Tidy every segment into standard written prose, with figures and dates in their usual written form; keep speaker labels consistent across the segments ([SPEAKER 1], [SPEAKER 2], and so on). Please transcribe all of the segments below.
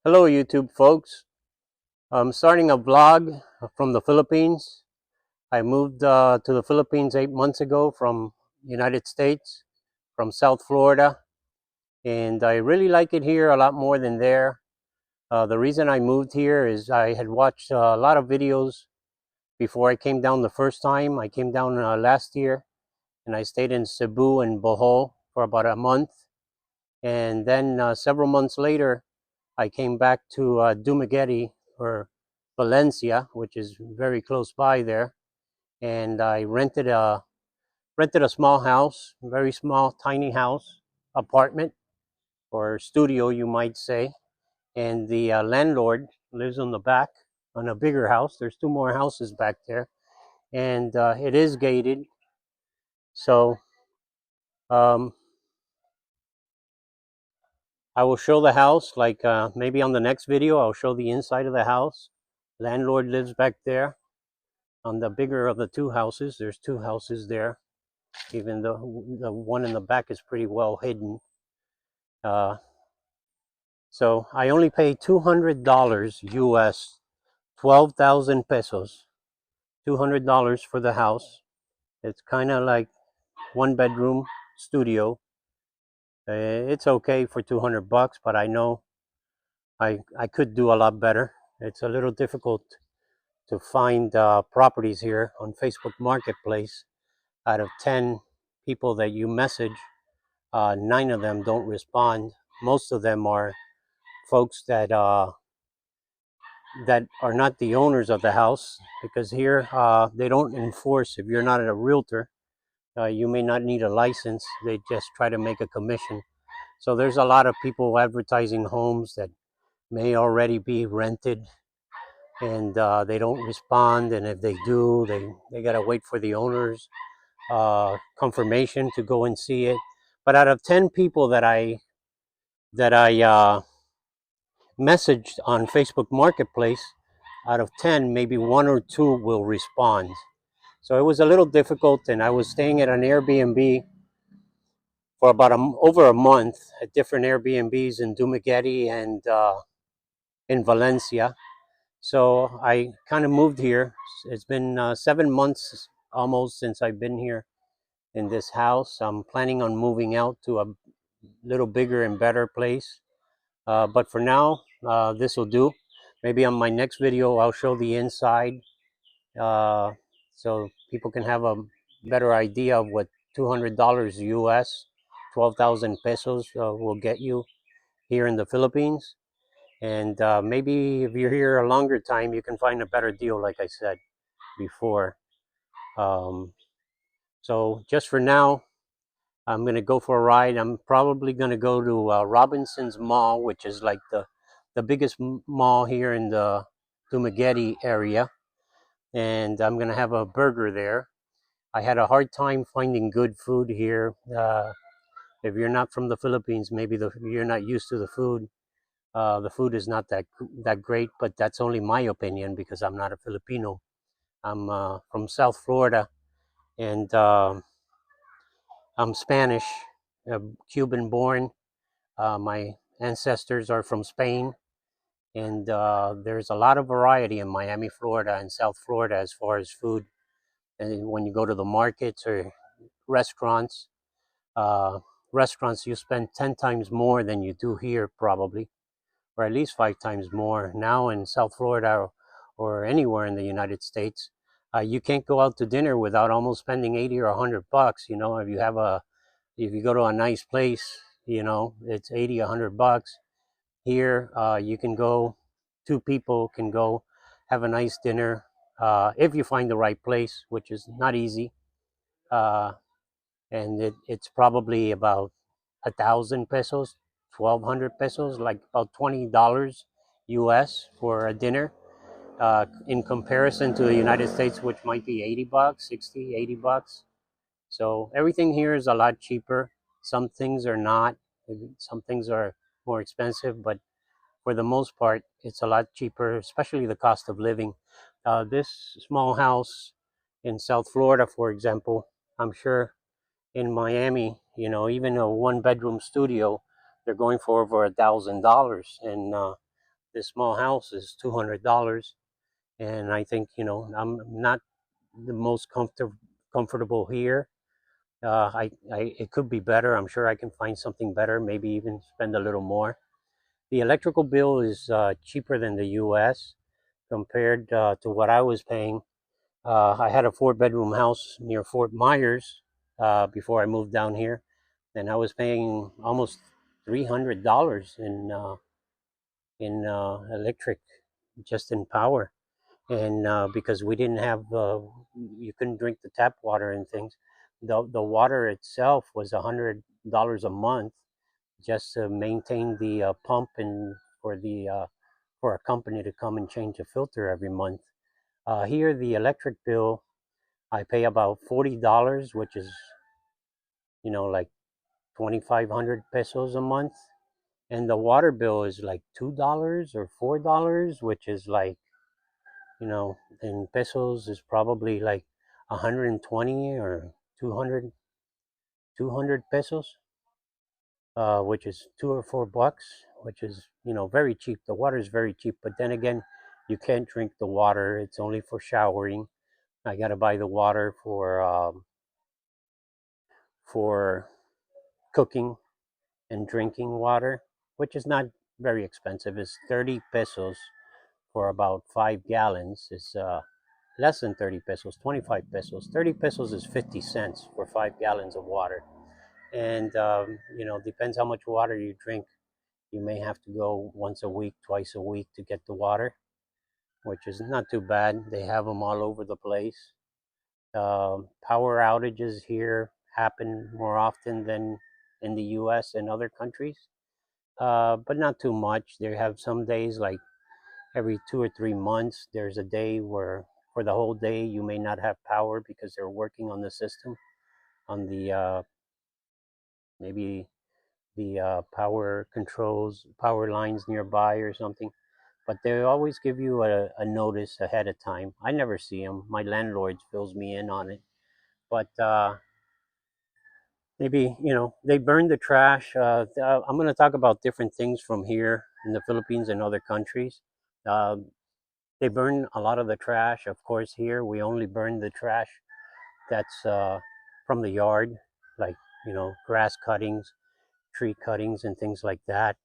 [SPEAKER 1] Hello YouTube folks. I'm starting a vlog from the Philippines. I moved to the Philippines 8 months ago from United States, from South Florida, and I really like it here a lot more than there. The reason I moved here is I had watched a lot of videos before I came down the first time. I came down last year and I stayed in Cebu and Bohol for about a month, and then several months later I came back to Dumaguete, or Valencia, which is very close by there, and I rented a small house, very small, tiny house, apartment or studio, you might say. And the landlord lives on the back on a bigger house. There's two more houses back there, and it is gated. So um, I will show the house, like maybe on the next video. I'll show the inside of the house. Landlord lives back there on the bigger of the two houses. There's two houses there, even though the one in the back is pretty well hidden. Uh, so I only pay $200 US, 12,000 pesos, $200 for the house. It's kind of like one bedroom studio. It's okay for 200 bucks, but I know I could do a lot better. It's a little difficult to find properties here on Facebook Marketplace. Out of 10 people that you message, 9 of them don't respond. Most of them are folks that are not the owners of the house, because here they don't enforce. If you're not a realtor, you may not need a license. They just try to make a commission. So there's a lot of people advertising homes that may already be rented, and they don't respond. And if they do, they got to wait for the owner's confirmation to go and see it. But out of 10 people that I messaged on Facebook Marketplace, out of 10, maybe one or two will respond. So it was a little difficult, and I was staying at an Airbnb for about over a month at different Airbnbs in Dumaguete and in Valencia. So I kind of moved here. It's been 7 months almost since I've been here in this house. I'm planning on moving out to a little bigger and better place. But for now, this will do. Maybe on my next video, I'll show the inside, uh, so people can have a better idea of what $200 US, 12,000 pesos will get you here in the Philippines. And maybe if you're here a longer time, you can find a better deal, like I said before. Um, so just for now, I'm going to go for a ride. I'm probably going to go to Robinson's Mall, which is like the biggest mall here in the Dumaguete area. And I'm going to have a burger there. I had a hard time finding good food here. If you're not from the Philippines, maybe you're not used to the food. The food is not that great, but that's only my opinion because I'm not a Filipino. I'm from South Florida, and I'm Spanish, Cuban born. My ancestors are from Spain, and there's a lot of variety in Miami, Florida, and South Florida as far as food. And when you go to the markets or restaurants, uh, you spend 10 times more than you do here, probably, or at least 5 times more. Now in South Florida, or anywhere in the United States, you can't go out to dinner without almost spending 80 or 100 bucks. If you go to a nice place, it's 80, 100 bucks. Here, you can go, two people can go have a nice dinner, if you find the right place, which is not easy. Uh, and it's probably about 1,000 pesos, 1,200 pesos, like about $20 US for a dinner. In comparison to the United States, which might be 80 bucks, 60, 80 bucks. So everything here is a lot cheaper. Some things are not. Some things are more expensive, but for the most part, it's a lot cheaper, especially the cost of living. This small house in South Florida, for example, I'm sure in Miami, even a one bedroom studio, they're going for over $1,000. And This small house is $200, and I think I'm not the most comfortable here. It could be better. I'm sure I can find something better. Maybe even spend a little more. The electrical bill is cheaper than the U.S. compared to what I was paying. I had a four-bedroom house near Fort Myers before I moved down here, and I was paying almost $300 in electric, just in power. And because we didn't have, you couldn't drink the tap water and things. The water itself was $100 a month just to maintain the pump and for a company to come and change a filter every month. Here, the electric bill, I pay about $40, which is like 2,500 pesos a month, and the water bill is like $2 or $4, which is like in pesos is probably like 120 or 200 pesos, which is $2 or $4, which is very cheap. The water is very cheap, but then again, you can't drink the water. It's only for showering. I gotta buy the water for cooking and drinking water, which is not very expensive. It's 30 pesos for about 5 gallons. It's less than 30 pesos, 25 pesos. 30 pesos is 50 cents for 5 gallons of water. And, depends how much water you drink. You may have to go once a week, twice a week to get the water, which is not too bad. They have them all over the place. Power outages here happen more often than in the US and other countries, but not too much. They have some days like every 2 or 3 months, there's a day where for the whole day you may not have power because they're working on the system, on the maybe the power lines nearby or something. But they always give you a notice ahead of time. I never see them. My landlord fills me in on it. But maybe they burn the trash. I'm going to talk about different things from here in the Philippines and other countries. Uh, they burn a lot of the trash. Of course, here we only burn the trash that's from the yard, like grass cuttings, tree cuttings, and things like that.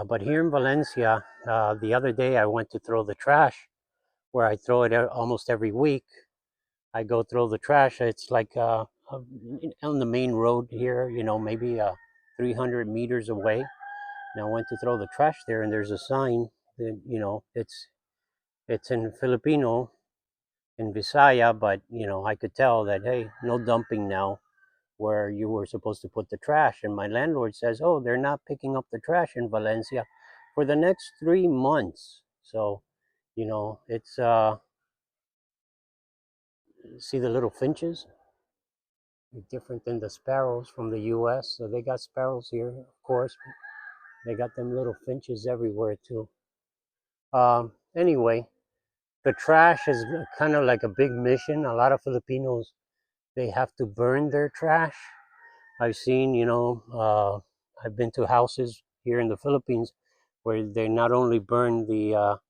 [SPEAKER 1] But here in Valencia, the other day I went to throw the trash where I throw it almost every week. I go throw the trash. It's like on the main road here, maybe 300 meters away. And I went to throw the trash there, and there's a sign that it's in Filipino, in Visaya, but I could tell that, hey, no dumping now, where you were supposed to put the trash. And my landlord says, oh, they're not picking up the trash in Valencia for the next 3 months. So it's see the little finches. They're different than the sparrows from the U.S. So they got sparrows here, of course. They got them little finches everywhere too. Anyway, the trash is kind of like a big mission. A lot of Filipinos, they have to burn their trash. I've seen, I've been to houses here in the Philippines where they not only burn the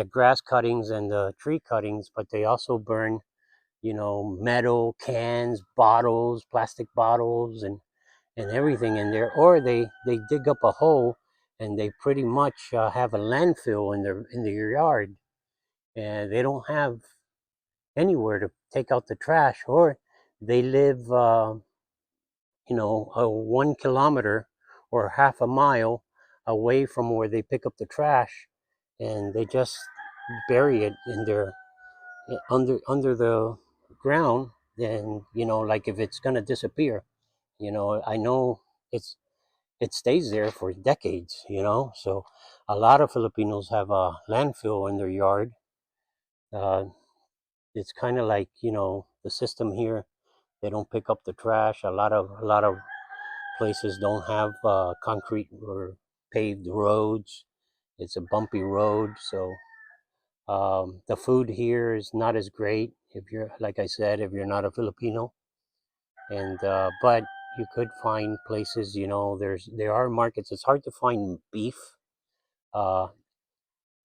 [SPEAKER 1] grass cuttings and the tree cuttings, but they also burn, metal cans, bottles, plastic bottles, and everything in there. Or they dig up a hole and they pretty much have a landfill in their yard, and they don't have anywhere to take out the trash, or they live 1 kilometer or half a mile away from where they pick up the trash, and they just bury it in their under the ground. And like if it's gonna disappear, I know it's it stays there for decades. So a lot of Filipinos have a landfill in their yard. uh, it's kind of like the system here. They don't pick up the trash. A lot of places don't have concrete or paved roads. It's a bumpy road, so the food here is not as great if you're, like I said, if you're not a Filipino. And but you could find places. There are markets. It's hard to find beef. Uh,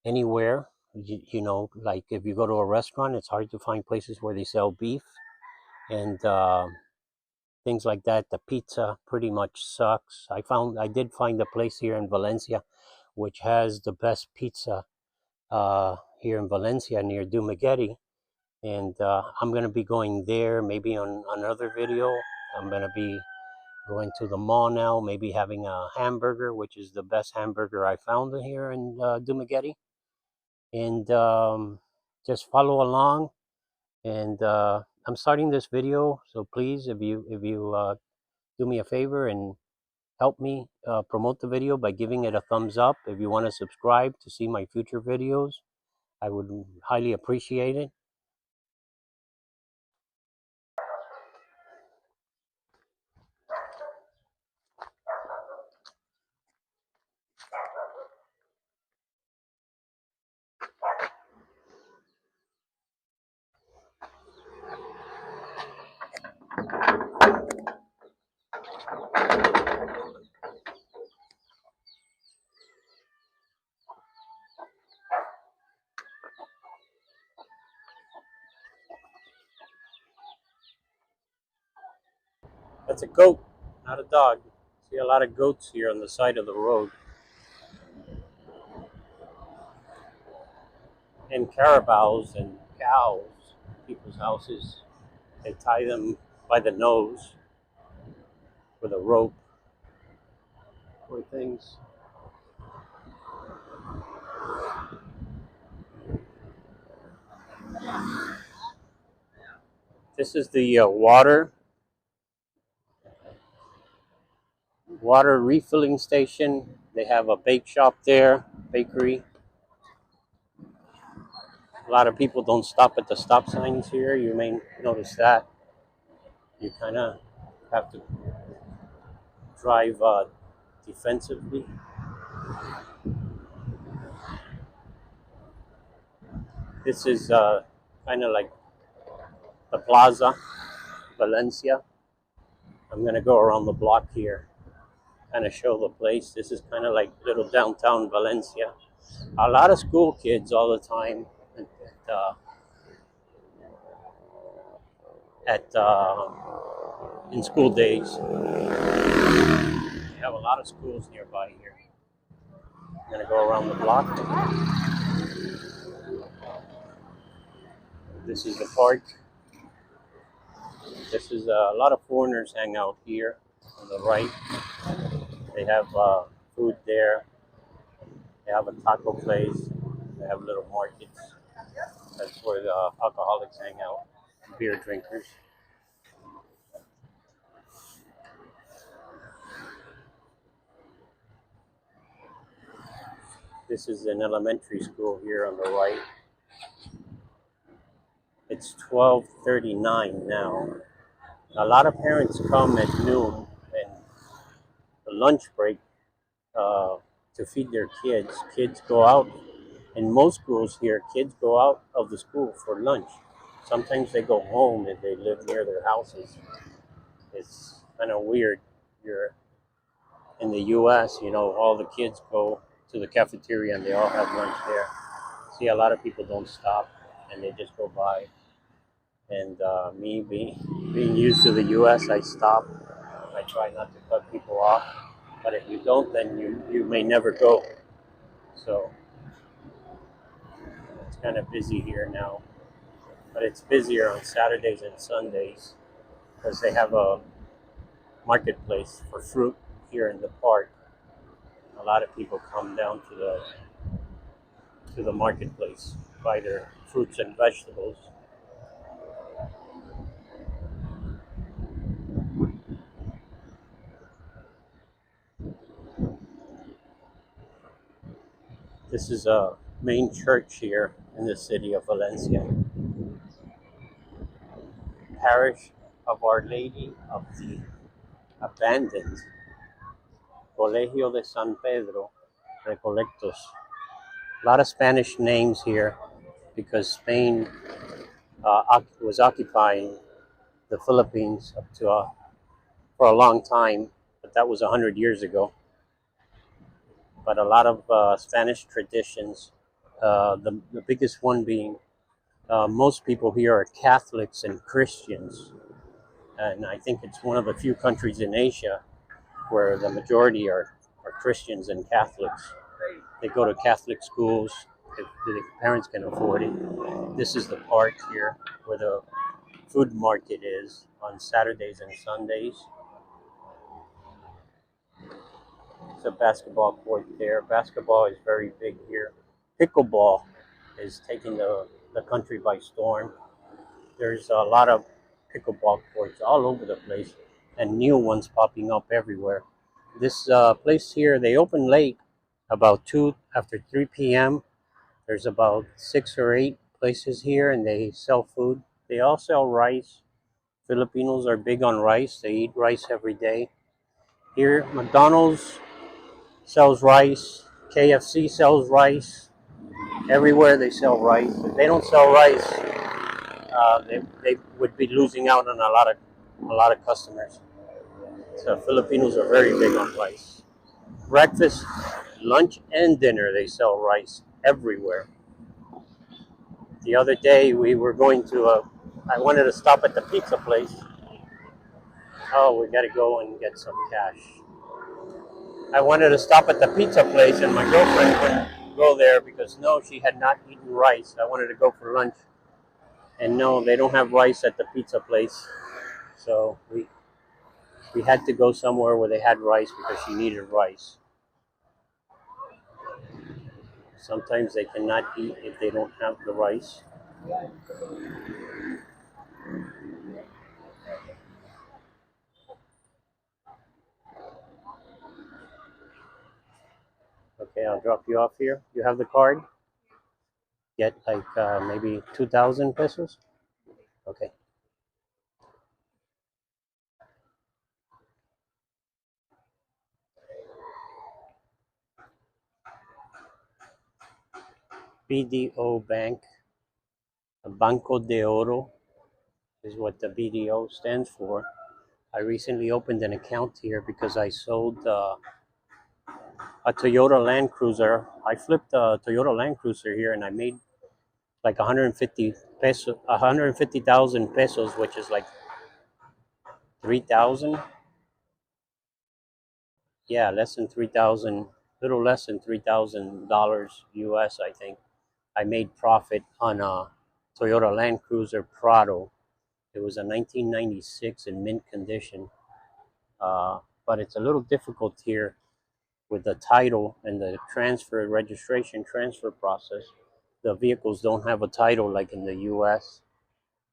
[SPEAKER 1] anywhere. You know, like if you go to a restaurant, it's hard to find places where they sell beef and things like that. The pizza pretty much sucks. I did find a place here in Valencia which has the best pizza here in Valencia near Dumaguete, and I'm gonna be going there maybe on another video. I'm gonna be going to the mall now, maybe having a hamburger, which is the best hamburger I found here in Dumaguete, and just follow along. And I'm starting this video, so please, if you do me a favor and help me promote the video by giving it a thumbs up. If you want to subscribe to see my future videos, I would highly appreciate it. That's a goat, not a dog. See a lot of goats here on the side of the road, and carabaos and cows. People's houses, they tie them by the nose with a rope or things. This is the water refilling station. They have a bake shop there, bakery. A lot of people don't stop at the stop signs here. You may notice that. You kind of have to drive defensively. This is kind of like the Plaza, Valencia. I'm gonna go around the block here, kind of show the place. This is kind of like little downtown Valencia. A lot of school kids all the time at in school days. We have a lot of schools nearby here. I'm gonna go around the block. This is the park. This is a lot of foreigners hang out here on the right. They have food there. They have a taco place. They have little markets. That's where the alcoholics hang out, beer drinkers. This is an elementary school here on the right. It's 12:39 now. A lot of parents come at noon and the lunch break uh, to feed their kids. Kids go out. In most schools here, kids go out of the school for lunch. Sometimes they go home if they live near their houses. It's kind of weird. You're in the U.S., you know, all the kids go to the cafeteria and they all have lunch there. See, a lot of people don't stop and they just go by. And me being used to the U.S., I stop. I try not to cut people off. But if you don't, then you may never go. So it's kind of busy here now. But it's busier on Saturdays and Sundays because they have a marketplace for fruit here in the park. A lot of people come down to the marketplace, buy their fruits and vegetables. This is a main church here in the city of Valencia, parish of Our Lady of the Abandoned, Colegio de San Pedro, Recolectos. A lot of Spanish names here because Spain was occupying the Philippines up to for a long time, but that was 100 years ago. But a lot of Spanish traditions The biggest one being most people here are Catholics and Christians. And I think it's one of the few countries in Asia where the majority are Christians and Catholics. They go to Catholic schools if the parents can afford it. This is the park here where the food market is on Saturdays and Sundays. It's a basketball court there. Basketball is very big here. Pickleball is taking the country by storm. There's a lot of pickleball courts all over the place and new ones popping up everywhere. This place here, they open late, about 2 after 3 p.m. There's about 6 or 8 places here and they sell food. They all sell rice. Filipinos are big on rice. They eat rice every day. Here, McDonald's sells rice. KFC sells rice. Everywhere they sell rice. If they don't sell rice, they would be losing out on a lot of customers. So Filipinos are very big on rice. Breakfast, lunch, and dinner they sell rice everywhere. The other day we were going to I wanted to stop at the pizza place. Oh, we got to go and get some cash. I wanted to stop at the pizza place, and my girlfriend wouldn't go there because no, she had not eaten rice. I wanted to go for lunch, and no, they don't have rice at the pizza place. So we had to go somewhere where they had rice because she needed rice. Sometimes they cannot eat if they don't have the rice. Okay, I'll drop you off here. You have the card? Get like maybe 2,000 pesos? Okay. BDO Bank, Banco de Oro is what the BDO stands for. I recently opened an account here because I sold a Toyota Land Cruiser. I flipped a Toyota Land Cruiser here and I made like 150,000 pesos, which is like 3,000. Yeah, less than 3,000, little less than $3,000 US, I think. I made profit on a Toyota Land Cruiser Prado. It was a 1996 in mint condition, but it's a little difficult here with the title and the transfer, registration transfer process. The vehicles don't have a title like in the US,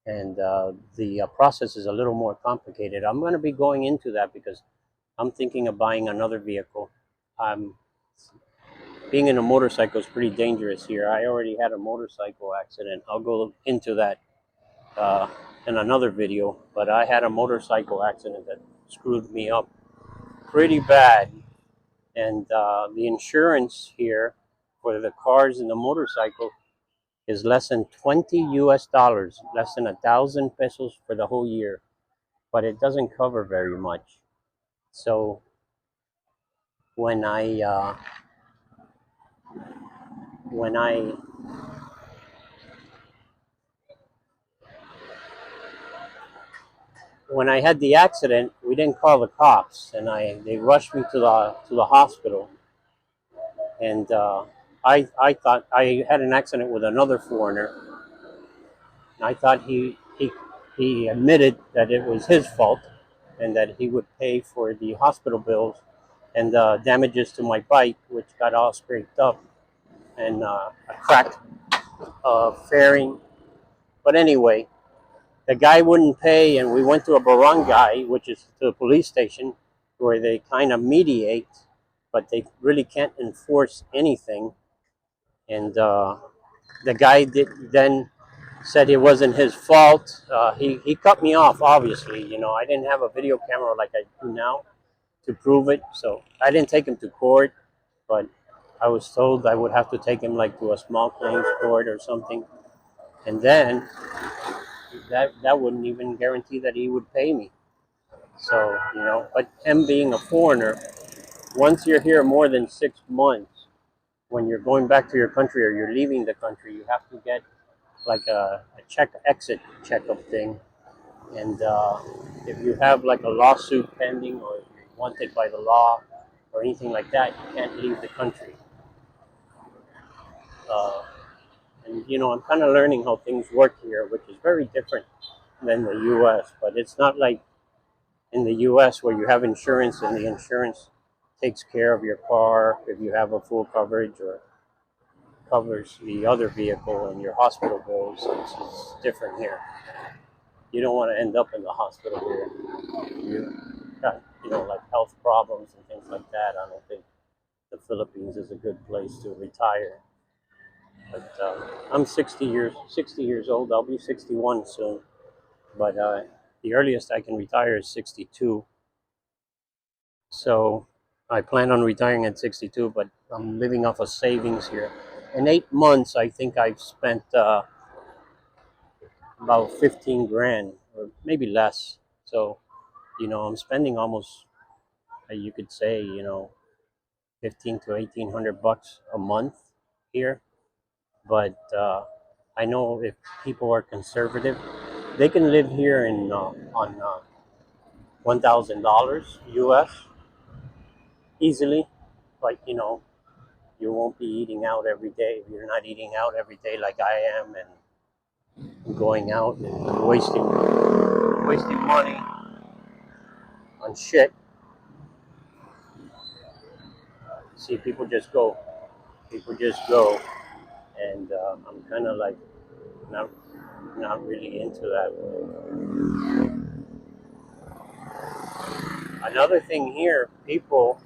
[SPEAKER 1] and the process is a little more complicated. I'm going to be going into that because I'm thinking of buying another vehicle. Being in a motorcycle is pretty dangerous here. I already had a motorcycle accident. I'll go into that uh, in another video, but I had a motorcycle accident that screwed me up pretty bad. And the insurance here for the cars and the motorcycle is less than 20 US dollars, less than 1,000 pesos for the whole year, but it doesn't cover very much. So when I when I when I had the accident, we didn't call the cops, and they rushed me to the hospital. And I thought I had an accident with another foreigner. And I thought he admitted that it was his fault, and that he would pay for the hospital bills and the damages to my bike, which got all scraped up and a cracked fairing. But anyway, the guy wouldn't pay, and we went to a barangay, which is to a police station, where they kind of mediate, but they really can't enforce anything. And the guy then said it wasn't his fault. He cut me off, obviously. You know, I didn't have a video camera like I do now to prove it, so I didn't take him to court, but I was told I would have to take him like to a small claims court or something, and then that wouldn't even guarantee that he would pay me. So, you know, but him being a foreigner, once you're here more than 6 months, when you're going back to your country or you're leaving the country, you have to get like a exit checkup thing. And if you have like a lawsuit pending or you're wanted by the law or anything like that, you can't leave the country. Uh, and I'm kind of learning how things work here, which is very different than the U.S. But it's not like in the U.S. where you have insurance and the insurance takes care of your car if you have a full coverage or covers the other vehicle and your hospital bills. It's different here. You don't want to end up in the hospital here. You got like health problems and things like that. I don't think the Philippines is a good place to retire. But I'm 60 years old. I'll be 61 soon. But the earliest I can retire is 62. So I plan on retiring at 62, but I'm living off of savings here. In 8 months, I think I've spent about 15 grand or maybe less. So, I'm spending almost, you could say, 15 to 1800 bucks a month here. But I know if people are conservative, they can live here on $1,000 US easily. But you won't be eating out every day. You're not eating out every day like I am, and going out and wasting money on shit. See, people just go, and I'm kind of like not not really into that. Another thing here, people,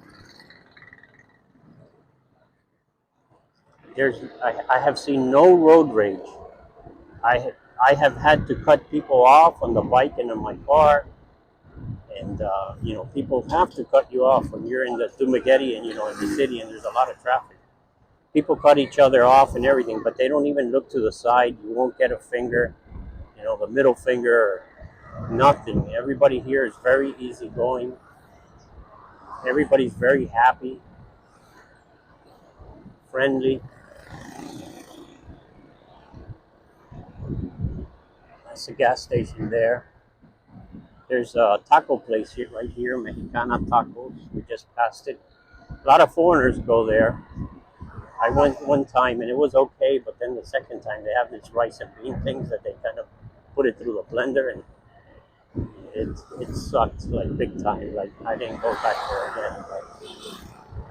[SPEAKER 1] I have seen no road rage. I have had to cut people off on the bike and in my car, and people have to cut you off when you're in the Dumaguete and in the city and there's a lot of traffic. People cut each other off and everything, but they don't even look to the side. You won't get a finger, the middle finger, nothing. Everybody here is very easygoing. Everybody's very happy, friendly. That's a gas station there. There's a taco place here, right here, Mexicana Tacos. We just passed it. A lot of foreigners go there. I went one time and it was okay, but then the second time they have this rice and bean things that they kind of put it through the blender, and it sucked like big time. Like I didn't go back there again. But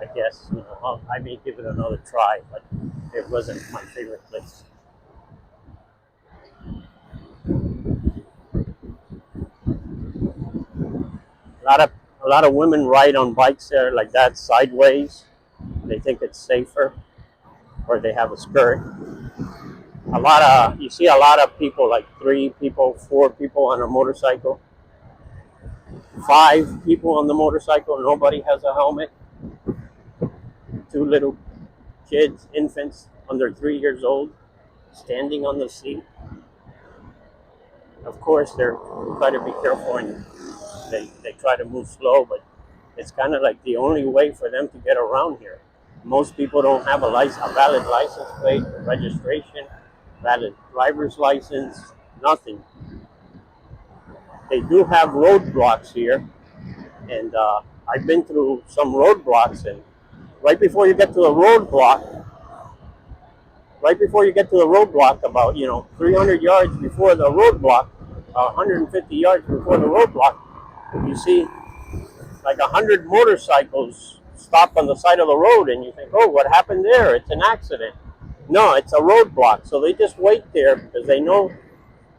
[SPEAKER 1] I guess I may give it another try, but it wasn't my favorite place. A lot of women ride on bikes there like that sideways. They think it's safer, or they have a skirt. You see a lot of people, like 3 people, 4 people on a motorcycle, 5 people on the motorcycle. Nobody has a helmet. 2 little kids, infants under 3 years old, standing on the seat. Of course, they're try to be careful and they try to move slow, but it's kind of like the only way for them to get around here. Most people don't have a valid license plate, registration, valid driver's license, nothing. They do have roadblocks here, and I've been through some roadblocks, and right before you get to the roadblock, about 300 yards before the roadblock, 150 yards before the roadblock, you see like 100 motorcycles stopped on the side of the road, and you think, oh, what happened there? It's an accident. No, it's a roadblock. So they just wait there because they know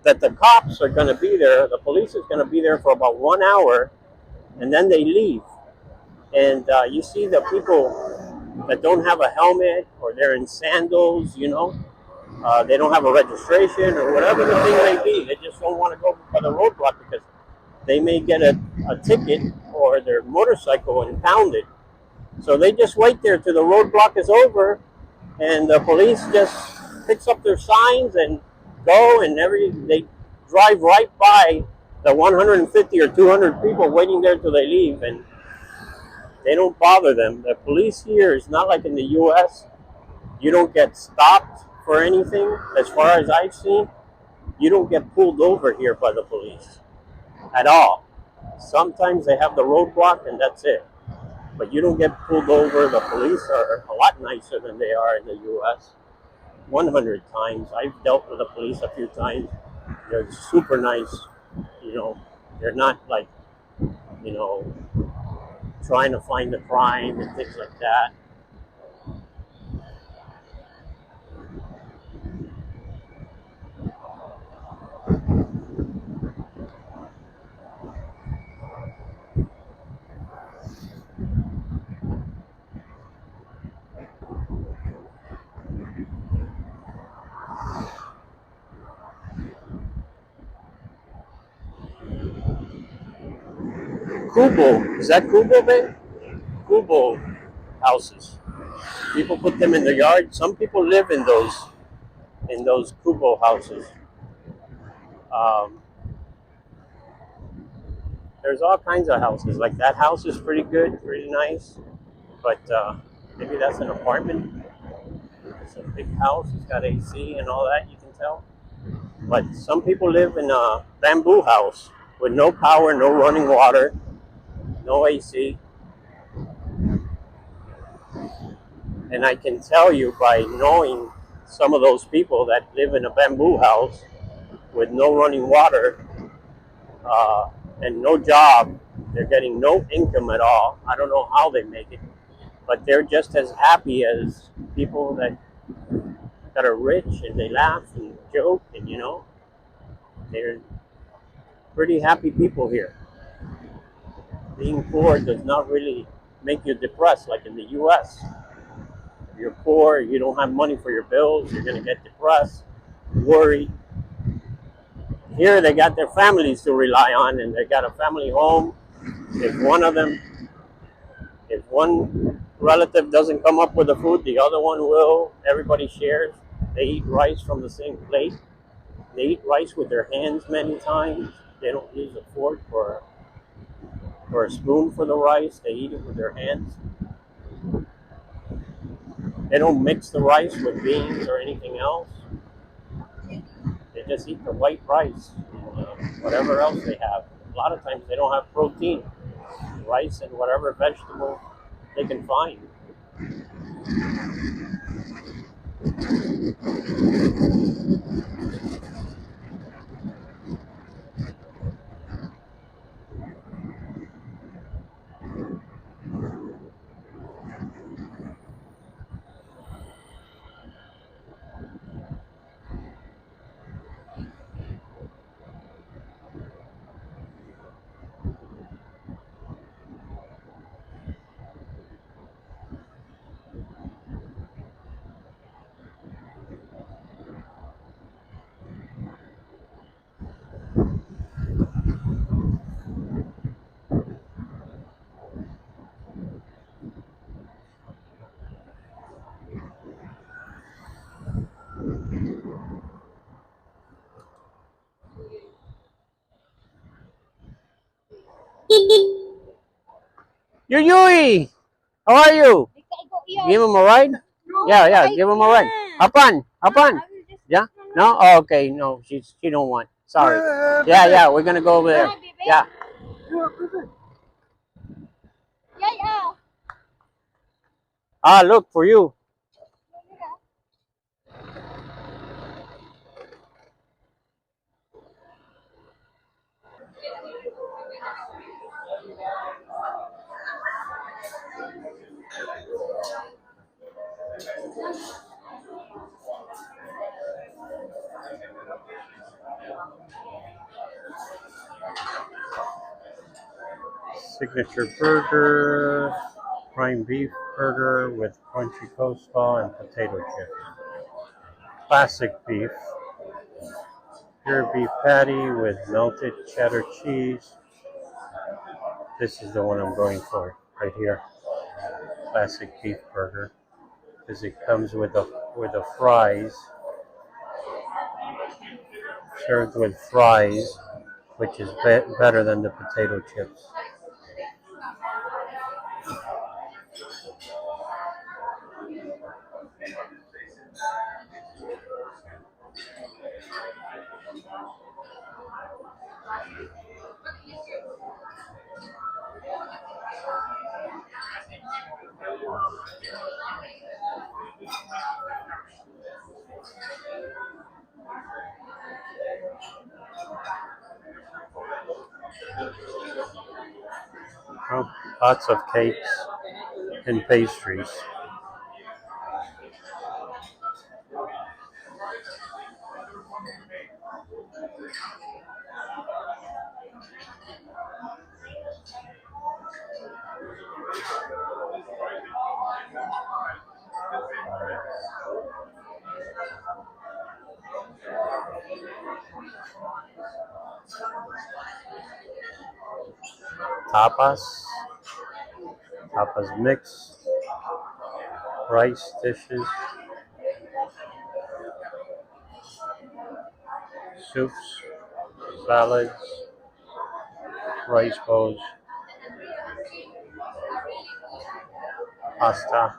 [SPEAKER 1] that the cops are going to be there. The police is going to be there for about 1 hour, and then they leave. And you see the people that don't have a helmet, or they're in sandals, they don't have a registration or whatever the thing may be. They just don't want to go by the roadblock because they may get a ticket or their motorcycle impounded. So they just wait there till the roadblock is over, and the police just picks up their signs and go, and they drive right by the 150 or 200 people waiting there till they leave, and they don't bother them. The police here is not like in the U.S. You don't get stopped for anything. As far as I've seen, you don't get pulled over here by the police at all. Sometimes they have the roadblock and that's it. But you don't get pulled over. The police are a lot nicer than they are in the U.S. 100 times. I've dealt with the police a few times. They're super nice. You know, they're not like, you know, trying to find the crime and things like that. Kubo, is that Kubo, babe? Kubo houses. People put them in the yard. Some people live in those Kubo houses. Um, there's all kinds of houses. Like that house is pretty good, pretty nice. But maybe that's an apartment. It's a big house. It's got AC and all that. You can tell. But some people live in a bamboo house with no power, no running water, no AC. And I can tell you by knowing some of those people that live in a bamboo house with no running water uh, and no job, they're getting no income at all. I don't know how they make it, but they're just as happy as people that are rich and they laugh and joke and they're pretty happy people here. Being poor does not really make you depressed like in the U.S. If you're poor, you don't have money for your bills, you're going to get depressed, worried. Here they got their families to rely on and they got a family home. If one of them, if one relative doesn't come up with the food, the other one will. Everybody shares. They eat rice from the same plate. They eat rice with their hands many times. They don't use a fork or a spoon for the rice. They eat it with their hands. They don't mix the rice with beans or anything else. They just eat the white rice, whatever else they have. A lot of times they don't have protein. Rice and whatever vegetable they can find. Yui! How are you? Give him a ride? Yeah, yeah, give him a ride. Apan, Apan. Yeah? No? Oh, okay, no, she don't want. Sorry. Yeah, yeah, we're gonna go over there. Yeah. Ah, look for you. Signature burger, prime beef burger with crunchy coleslaw and potato chips. Classic beef, pure beef patty with melted cheddar cheese. This is the one I'm going for right here. Classic beef burger, because it comes with the fries, served with fries, which is better than the potato chips. Lots of cakes and pastries. Tapas, tapas mix, rice dishes, soups, salads, rice bowls, pasta.